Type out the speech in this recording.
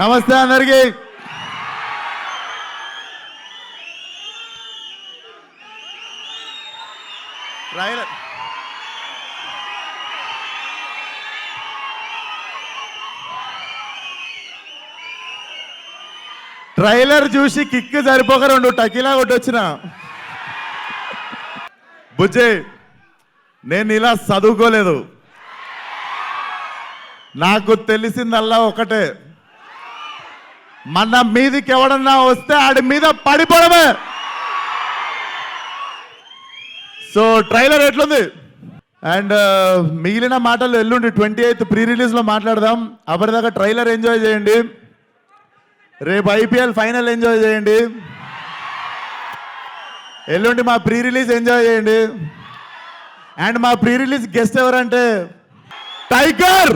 నమస్తే అందరికి. ట్రైలర్ చూసి కిక్ సరిపోక 2 టకీలా కొట్టొచ్చిన. బుజ్జి, నేను ఇలా చదువుకోలేదు. నాకు తెలిసిందల్లా ఒకటే, మన మీదికి ఎవడన్నా వస్తే ఆడి మీద పడిపోవడమే. సో ట్రైలర్ ఎట్లుంది? అండ్ మిగిలిన మాటలు ఎల్లుండి 28th ప్రీ రిలీజ్లో మాట్లాడదాం. అప్పటిదాకా ట్రైలర్ ఎంజాయ్ చేయండి. రేపు ఐపీఎల్ ఫైనల్ ఎంజాయ్ చేయండి. ఎల్లుండి మా ప్రీ రిలీజ్ ఎంజాయ్ చేయండి. అండ్ మా ప్రీ రిలీజ్ గెస్ట్ ఎవరంటే టైగర్.